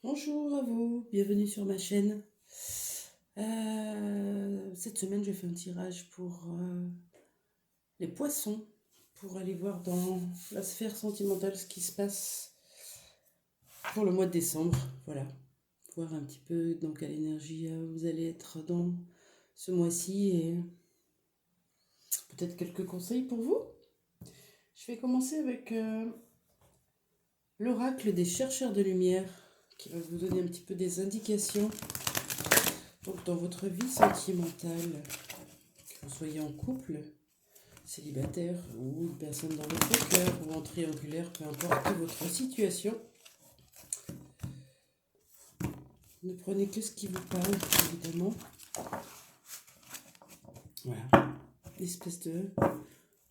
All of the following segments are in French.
Bonjour à vous, bienvenue sur ma chaîne. Cette semaine, je fais un tirage pour les poissons, pour aller voir dans la sphère sentimentale ce qui se passe pour le mois de décembre. Voilà, voir un petit peu dans quelle énergie vous allez être dans ce mois-ci et peut-être quelques conseils pour vous. Je vais commencer avec l'oracle des chercheurs de lumière qui va vous donner un petit peu des indications. Donc dans votre vie sentimentale, que vous soyez en couple, célibataire ou une personne dans votre cœur ou en triangulaire, peu importe votre situation, ne prenez que ce qui vous parle, évidemment. Voilà, une espèce de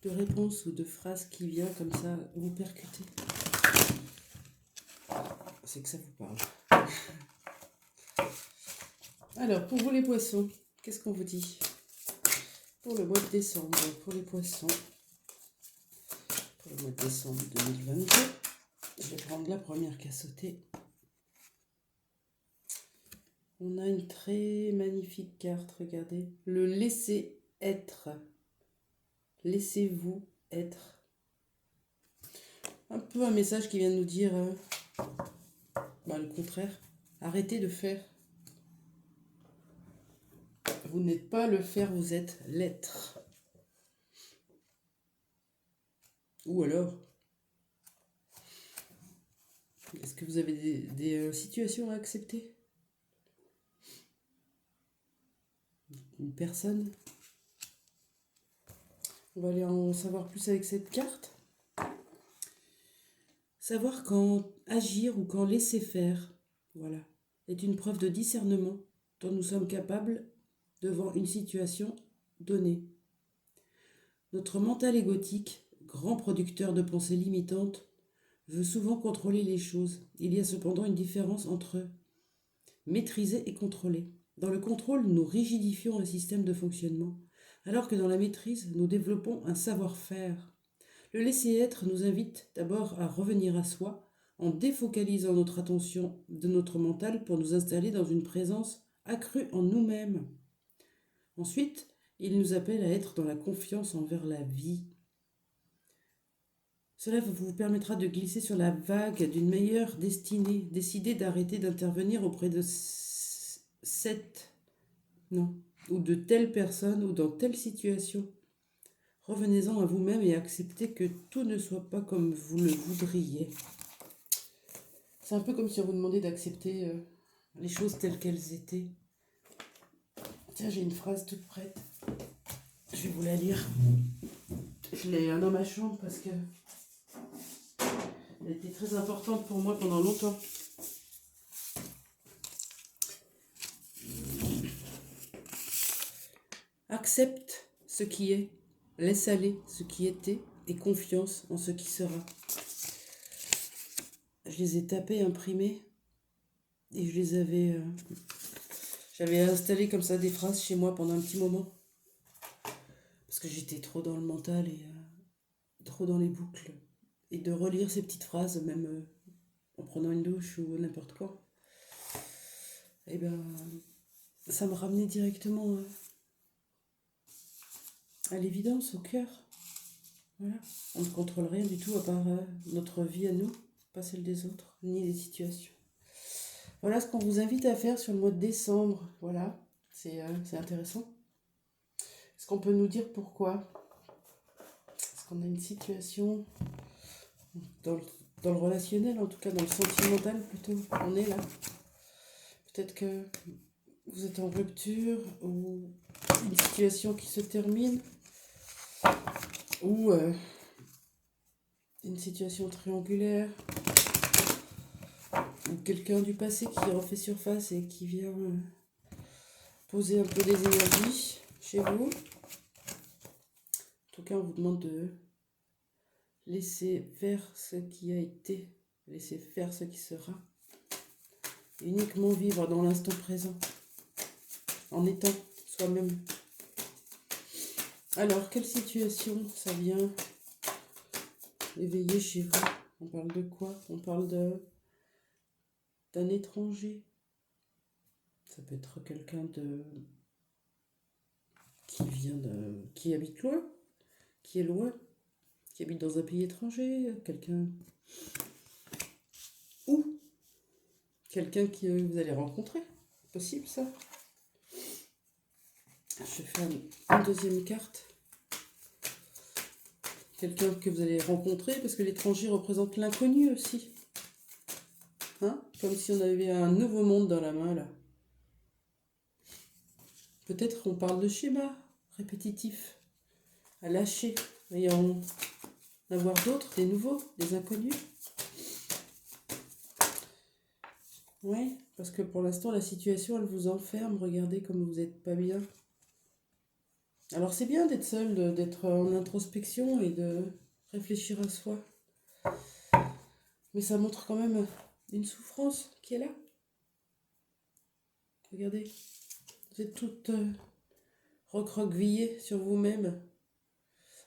réponse ou de phrase qui vient comme ça vous percuter. C'est que ça vous parle. Alors, pour vous les poissons, qu'est-ce qu'on vous dit pour le mois de décembre, pour les poissons, pour le mois de décembre 2022, je vais prendre la première qui a sauté. On a une très magnifique carte, regardez. Le laisser être. Laissez-vous être. Un peu un message qui vient de nous dire le contraire. Arrêtez de faire. Vous n'êtes pas le faire, vous êtes l'être. Ou alors, est-ce que vous avez des situations à accepter? Une personne? On va aller en savoir plus avec cette carte. Savoir quand agir ou quand laisser faire, voilà, est une preuve de discernement dont nous sommes capables devant une situation donnée. Notre mental égotique, grand producteur de pensées limitantes, veut souvent contrôler les choses. Il y a cependant une différence entre maîtriser et contrôler. Dans le contrôle, nous rigidifions un système de fonctionnement, alors que dans la maîtrise, nous développons un savoir-faire. Le laisser-être nous invite d'abord à revenir à soi, en défocalisant notre attention de notre mental pour nous installer dans une présence accrue en nous-mêmes. Ensuite, il nous appelle à être dans la confiance envers la vie. Cela vous permettra de glisser sur la vague d'une meilleure destinée, décider d'arrêter d'intervenir auprès de ou de telle personne ou dans telle situation. Revenez-en à vous-même et acceptez que tout ne soit pas comme vous le voudriez. C'est un peu comme si on vous demandait d'accepter les choses telles qu'elles étaient. Tiens, j'ai une phrase toute prête. Je vais vous la lire. Je l'ai dans ma chambre parce que elle était très importante pour moi pendant longtemps. Accepte ce qui est, laisse aller ce qui était et confiance en ce qui sera. Je les ai tapés, imprimés et je les avais... j'avais installé comme ça des phrases chez moi pendant un petit moment. Parce que j'étais trop dans le mental et trop dans les boucles. Et de relire ces petites phrases, même en prenant une douche ou n'importe quoi, et ben ça me ramenait directement à l'évidence, au cœur. Voilà. On ne contrôle rien du tout à part notre vie à nous, pas celle des autres, ni les situations. Voilà ce qu'on vous invite à faire sur le mois de décembre. Voilà, c'est intéressant. Est-ce qu'on peut nous dire pourquoi? Est-ce qu'on a une situation dans le relationnel, en tout cas dans le sentimental plutôt, on est là. Peut-être que vous êtes en rupture ou une situation qui se termine ou une situation triangulaire ou quelqu'un du passé qui refait surface et qui vient poser un peu des énergies chez vous. En tout cas, on vous demande de laisser faire ce qui a été, laisser faire ce qui sera. Et uniquement vivre dans l'instant présent, en étant soi-même. Alors, quelle situation ça vient éveiller chez vous? On parle de quoi? On parle d'un étranger. Ça peut être quelqu'un qui habite loin, qui est loin, qui habite dans un pays étranger, quelqu'un ou quelqu'un que vous allez rencontrer. Possible ça. Je fais une deuxième carte. Quelqu'un que vous allez rencontrer, parce que l'étranger représente l'inconnu aussi. Hein? Comme si on avait un nouveau monde dans la main, là. Peut-être on parle de schéma répétitif, à lâcher, et en avoir d'autres, des nouveaux, des inconnus. Ouais, parce que pour l'instant, la situation, elle vous enferme. Regardez comme vous n'êtes pas bien. Alors c'est bien d'être seul, d'être en introspection et de réfléchir à soi. Mais ça montre quand même une souffrance qui est là. Regardez, vous êtes toutes recroquevillées sur vous-même.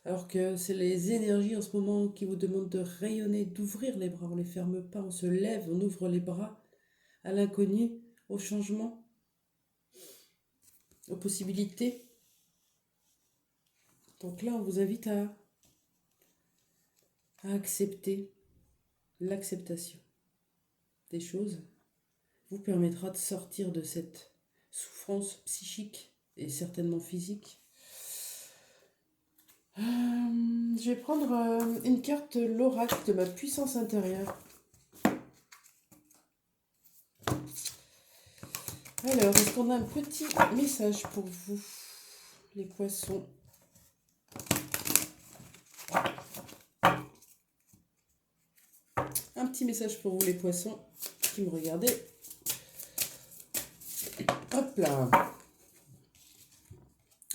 Alors que c'est les énergies en ce moment qui vous demandent de rayonner, d'ouvrir les bras. On ne les ferme pas, on se lève, on ouvre les bras à l'inconnu, au changement, aux possibilités. Donc là, on vous invite à accepter. L'acceptation des choses vous permettra de sortir de cette souffrance psychique et certainement physique. Je vais prendre une carte, l'oracle de ma puissance intérieure. Alors, est-ce qu'on a un petit message pour vous, les poissons ? Un petit message pour vous, les poissons, qui me regardez. Hop là.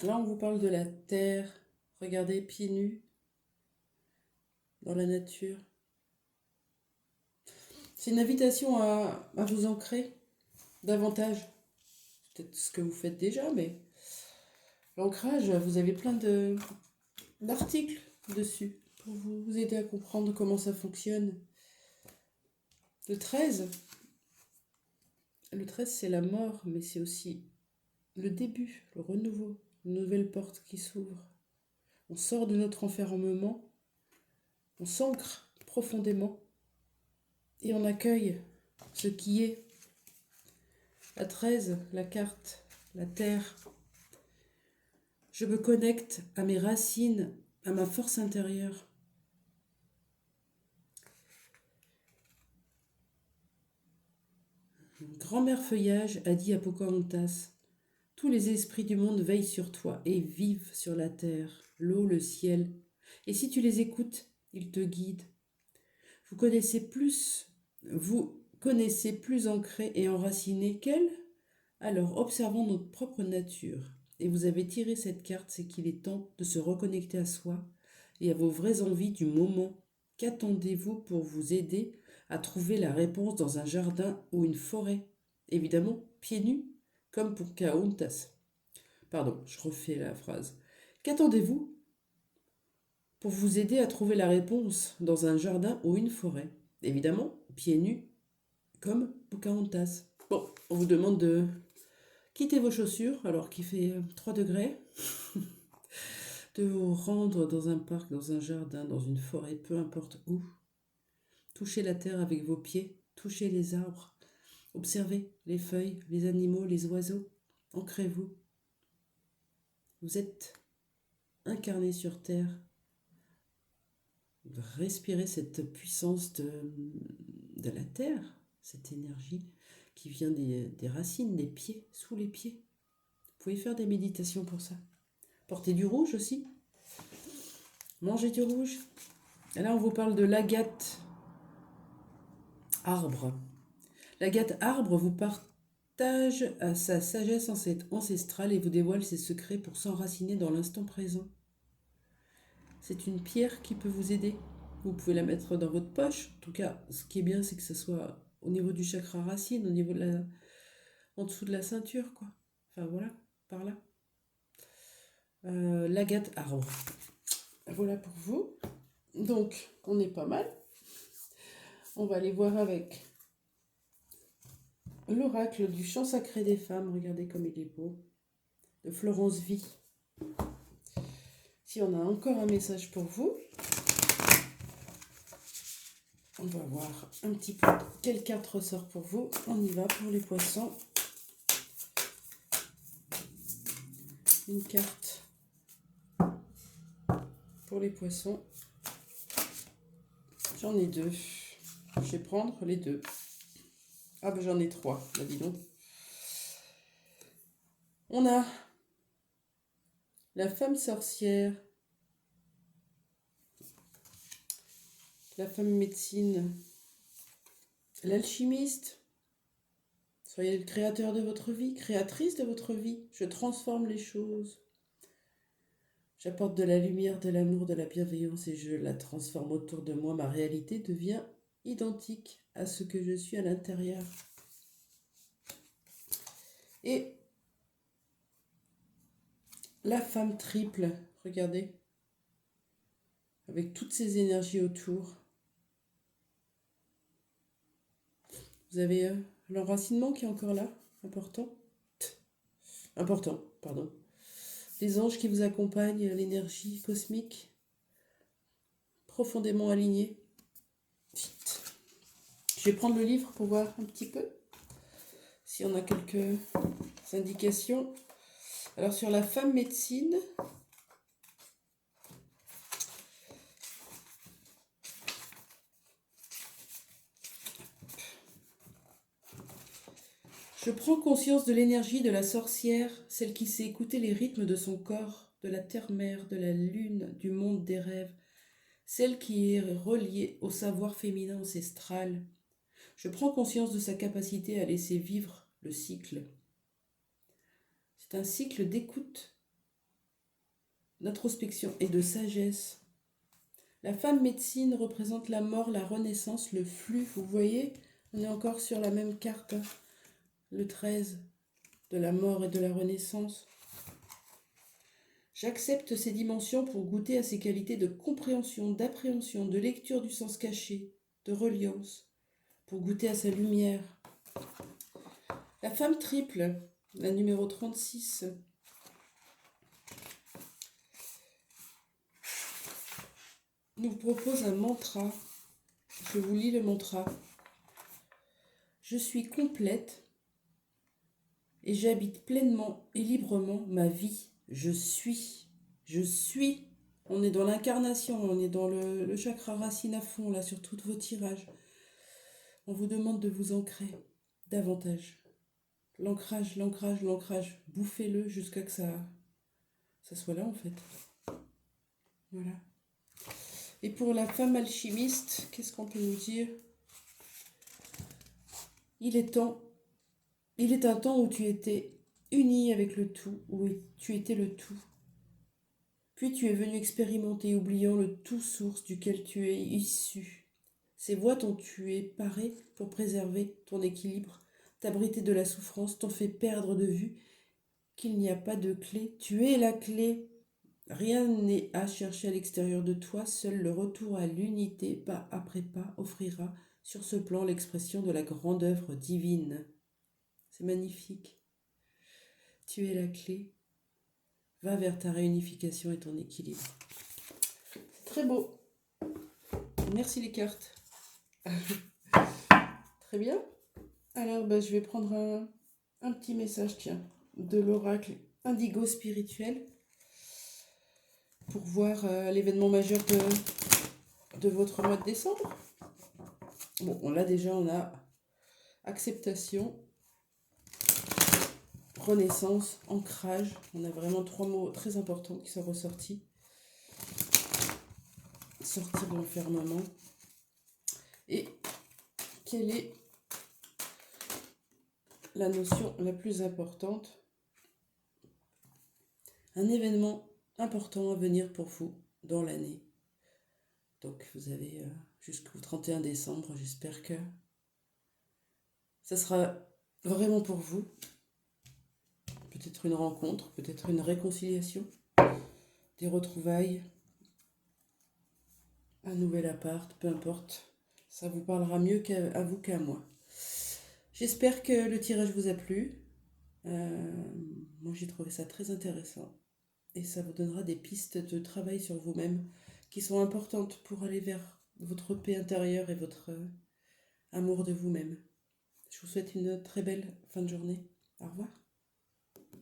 Là, on vous parle de la terre. Regardez, pieds nus, dans la nature. C'est une invitation à vous ancrer davantage. C'est peut-être ce que vous faites déjà, mais l'ancrage, vous avez plein d'articles dessus pour vous aider à comprendre comment ça fonctionne. Le 13, c'est la mort, mais c'est aussi le début, le renouveau, une nouvelle porte qui s'ouvre. On sort de notre enfermement, on s'ancre profondément et on accueille ce qui est. La 13, la carte, la terre. Je me connecte à mes racines, à ma force intérieure. Grand-mère Feuillage a dit à Pocahontas, tous les esprits du monde veillent sur toi et vivent sur la terre, l'eau, le ciel. Et si tu les écoutes, ils te guident. Vous connaissez plus ancré et enraciné qu'elle ? Alors observons notre propre nature. Et vous avez tiré cette carte, c'est qu'il est temps de se reconnecter à soi et à vos vraies envies du moment. Qu'attendez-vous pour vous aider à trouver la réponse dans un jardin ou une forêt ? Évidemment, pieds nus, comme pour Pocahontas. Pardon, je refais la phrase. Qu'attendez-vous pour vous aider à trouver la réponse dans un jardin ou une forêt ? Évidemment, pieds nus, comme Pocahontas. Bon, on vous demande de quitter vos chaussures alors qu'il fait 3 degrés, de vous rendre dans un parc, dans un jardin, dans une forêt, peu importe où. Touchez la terre avec vos pieds, touchez les arbres, observez les feuilles, les animaux, les oiseaux. Ancrez-vous. Vous êtes incarné sur terre. Respirez cette puissance de la terre, cette énergie qui vient des racines, des pieds, sous les pieds. Vous pouvez faire des méditations pour ça. Portez du rouge aussi. Mangez du rouge. Et là, on vous parle de l'agate arbre. L'agate arbre vous partage à sa sagesse ancestrale et vous dévoile ses secrets pour s'enraciner dans l'instant présent. C'est une pierre qui peut vous aider. Vous pouvez la mettre dans votre poche. En tout cas, ce qui est bien, c'est que ce soit au niveau du chakra racine, au niveau de en dessous de la ceinture, quoi. Enfin voilà, par là. L'agate arbre. Voilà pour vous. Donc, on est pas mal. On va aller voir avec l'oracle du chant sacré des femmes, regardez comme il est beau, de Florence Vie. Si on a encore un message pour vous, on va voir un petit peu quelle carte ressort pour vous. On y va pour les poissons. Une carte pour les poissons. J'en ai deux. Je vais prendre les deux. Ah ben j'en ai trois, bah dis donc. On a la femme sorcière, la femme médecine, l'alchimiste. Soyez le créateur de votre vie, créatrice de votre vie. Je transforme les choses. J'apporte de la lumière, de l'amour, de la bienveillance et je la transforme autour de moi. Ma réalité devient identique à ce que je suis à l'intérieur. Et la femme triple, regardez, avec toutes ces énergies autour. Vous avez l'enracinement qui est encore là, important. Important, pardon. Les anges qui vous accompagnent, l'énergie cosmique, profondément alignée. Je vais prendre le livre pour voir un petit peu si on a quelques indications. Alors sur la femme médecine, je prends conscience de l'énergie de la sorcière, celle qui sait écouter les rythmes de son corps, de la terre-mère, de la lune, du monde des rêves, celle qui est reliée au savoir féminin ancestral. Je prends conscience de sa capacité à laisser vivre le cycle. C'est un cycle d'écoute, d'introspection et de sagesse. La femme médecine représente la mort, la renaissance, le flux. Vous voyez, on est encore sur la même carte, le 13, de la mort et de la renaissance. J'accepte ces dimensions pour goûter à ces qualités de compréhension, d'appréhension, de lecture du sens caché, de reliance, pour goûter à sa lumière. La femme triple, la numéro 36, nous propose un mantra. Je vous lis le mantra. Je suis complète et j'habite pleinement et librement ma vie. Je suis. Je suis. On est dans l'incarnation, on est dans le chakra racine à fond, là, sur tous vos tirages. On vous demande de vous ancrer davantage. L'ancrage, l'ancrage, l'ancrage. Bouffez-le jusqu'à que ça soit là, en fait. Voilà. Et pour la femme alchimiste, qu'est-ce qu'on peut nous dire ? Il est un temps où tu étais uni avec le tout, où tu étais le tout. Puis tu es venu expérimenter, oubliant le tout source duquel tu es issu. Ces voies dont tu es paré pour préserver ton équilibre, t'abriter de la souffrance, t'ont fait perdre de vue qu'il n'y a pas de clé. Tu es la clé. Rien n'est à chercher à l'extérieur de toi, seul le retour à l'unité, pas après pas, offrira sur ce plan l'expression de la grande œuvre divine. C'est magnifique. Tu es la clé. Va vers ta réunification et ton équilibre. C'est très beau. Merci les cartes. Très bien. Alors, je vais prendre un petit message, tiens, de l'oracle indigo spirituel pour voir l'événement majeur de votre mois de décembre. Bon, on a acceptation, renaissance, ancrage. On a vraiment 3 mots très importants qui sont ressortis. Sortir de l'enfermement. Et quelle est la notion la plus importante? Un événement important à venir pour vous dans l'année. Donc vous avez jusqu'au 31 décembre, j'espère que ça sera vraiment pour vous. Peut-être une rencontre, peut-être une réconciliation, des retrouvailles, un nouvel appart, peu importe. Ça vous parlera mieux à vous qu'à moi. J'espère que le tirage vous a plu. Moi, j'ai trouvé ça très intéressant. Et ça vous donnera des pistes de travail sur vous-même qui sont importantes pour aller vers votre paix intérieure et votre amour de vous-même. Je vous souhaite une très belle fin de journée. Au revoir.